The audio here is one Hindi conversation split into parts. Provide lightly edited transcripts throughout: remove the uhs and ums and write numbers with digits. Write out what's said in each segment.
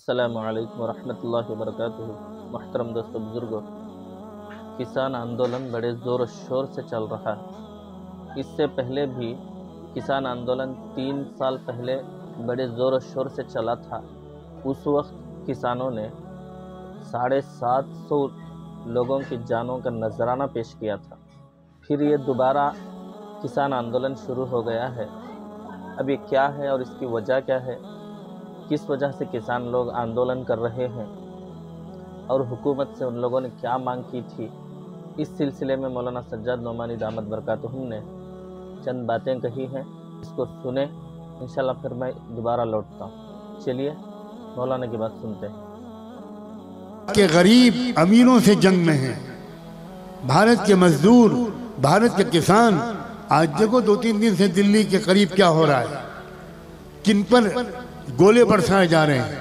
अस्सलामु अलैकुम वरहमतुल्लाहि वबरकातुहू। मुहतरम दोस्तों बुज़ुर्गों, किसान आंदोलन बड़े ज़ोर और शोर से चल रहा है। इससे पहले भी किसान आंदोलन 3 साल पहले बड़े ज़ोर और शोर से चला था। उस वक्त किसानों ने 750 लोगों की जानों का नजराना पेश किया था। फिर ये दोबारा किसान आंदोलन शुरू हो गया है। अब ये क्या है और इसकी वजह क्या है, किस वजह से किसान लोग आंदोलन कर रहे हैं और हुकूमत से उन लोगों ने क्या मांग की थी, इस सिलसिले में मौलाना सज्जाद नोमानी दामत बरकातुहू ने चंद बातें कही हैं। इसको सुने, इंशाल्लाह फिर मैं दोबारा लौटता हूँ। चलिए मौलाना की बात सुनते हैं। के गरीब अमीरों से जंग में हैं। भारत के मजदूर, भारत के किसान, आज देखो 2-3 दिन से दिल्ली के करीब क्या हो रहा है। किन पर गोले बरसाए जा रहे हैं,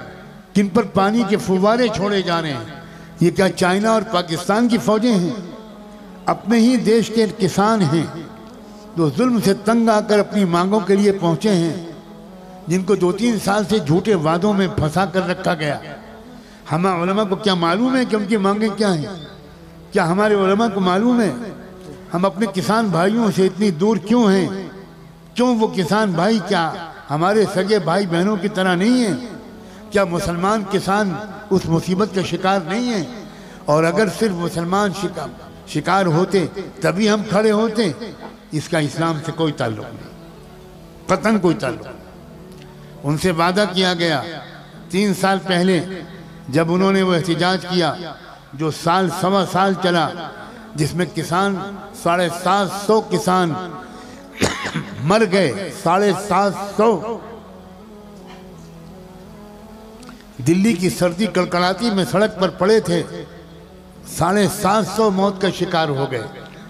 किन पर पानी के फुव्वारे छोड़े जा रहे हैं। ये क्या चाइना और पाकिस्तान की फौजें हैं? अपने ही देश के किसान हैं जो जुल्म से तंग आकर अपनी मांगों के लिए पहुंचे हैं, जिनको 2-3 साल से झूठे वादों में फंसा कर रखा गया। हम उलमा को क्या मालूम है कि उनकी मांगें क्या हैं? क्या हमारे उलमा को मालूम है हम अपने किसान भाइयों से इतनी दूर क्यों हैं? क्यों वो किसान भाई क्या हमारे सगे भाई बहनों की तरह नहीं है? क्या मुसलमान किसान उस मुसीबत का शिकार नहीं है? और अगर सिर्फ मुसलमान शिकार होते तभी हम खड़े होते। इसका इस्लाम से कोई ताल्लुक नहीं, कतन कोई ताल्लुक नहीं। उनसे वादा किया गया 3 साल पहले, जब उन्होंने वो एहतिजाज किया जो सवा साल चला, जिसमें किसान 750 किसान मर गए। 750। दिल्ली की सर्दी कड़कड़ाती में सड़क पर पड़े थे, 750 मौत का शिकार हो गए।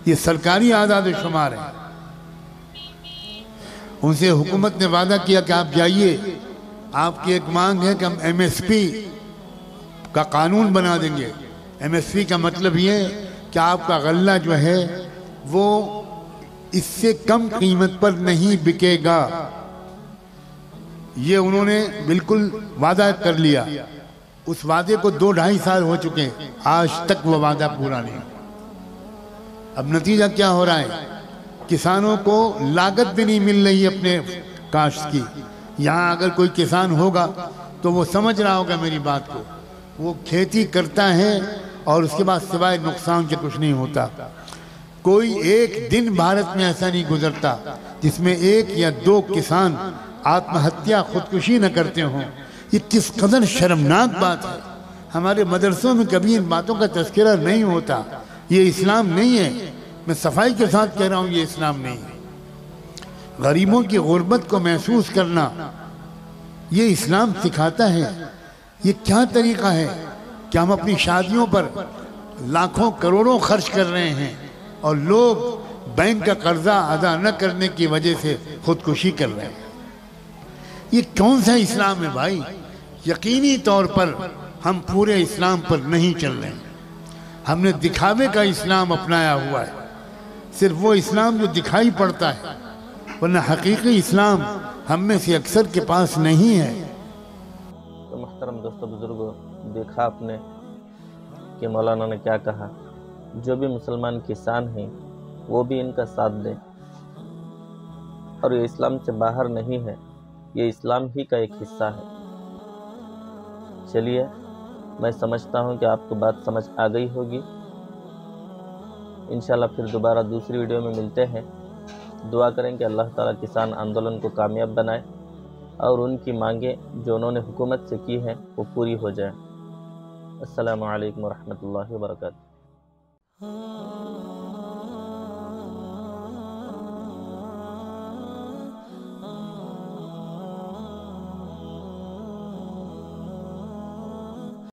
ये सरकारी आदाद शुमार है। उनसे हुकूमत ने वादा किया कि आप जाइए, आपकी एक मांग है कि हम MSP का कानून बना देंगे। MSP का मतलब ये कि आपका गल्ला जो है वो इससे कम कीमत पर नहीं बिकेगा। ये उन्होंने बिल्कुल वादा कर लिया। उस वादे को 2-2.5 साल हो चुके हैं, आज तक वो वादा पूरा नहीं। अब नतीजा क्या हो रहा है? किसानों को लागत भी नहीं मिल रही अपने काश्त की। यहाँ अगर कोई किसान होगा तो वो समझ रहा होगा मेरी बात को। वो खेती करता है और उसके बाद सिवाय नुकसान के कुछ नहीं होता। कोई एक दिन भारत में ऐसा नहीं गुजरता जिसमें 1 या 2 किसान आत्महत्या, खुदकुशी न करते हों। ये किस कदर शर्मनाक बात है। हमारे मदरसों में कभी इन बातों का तज़किरा नहीं होता। ये इस्लाम नहीं है। मैं सफाई के साथ कह रहा हूँ, ये इस्लाम नहीं है। गरीबों की गुर्बत को महसूस करना ये इस्लाम सिखाता है। ये क्या तरीका है कि हम अपनी शादियों पर लाखों करोड़ों खर्च कर रहे हैं और लोग बैंक का कर्जा अदा न करने की वजह से खुदकुशी कर रहे हैं। ये कौन सा इस्लाम है भाई? यकीनी तौर पर हम पूरे इस्लाम पर नहीं चल रहे हैं। हमने दिखावे का इस्लाम अपनाया हुआ है, सिर्फ वो इस्लाम जो दिखाई पड़ता है, वरना हकीकी इस्लाम हम में से अक्सर के पास नहीं है। तो मुहतरम दोस्तों बुजुर्गों, देखा आपने कि मौलाना ने क्या कहा। जो भी मुसलमान किसान हैं वो भी इनका साथ दें। और ये इस्लाम से बाहर नहीं है, ये इस्लाम ही का एक हिस्सा है। चलिए, मैं समझता हूँ कि आपको बात समझ आ गई होगी। इंशाल्लाह फिर दोबारा दूसरी वीडियो में मिलते हैं। दुआ करें कि अल्लाह ताला किसान आंदोलन को कामयाब बनाए और उनकी मांगें जो उन्होंने हुकूमत से की हैं वो पूरी हो जाए। अस्सलामु अलैकुम वरहमतुल्लाहि वबरकातुहू।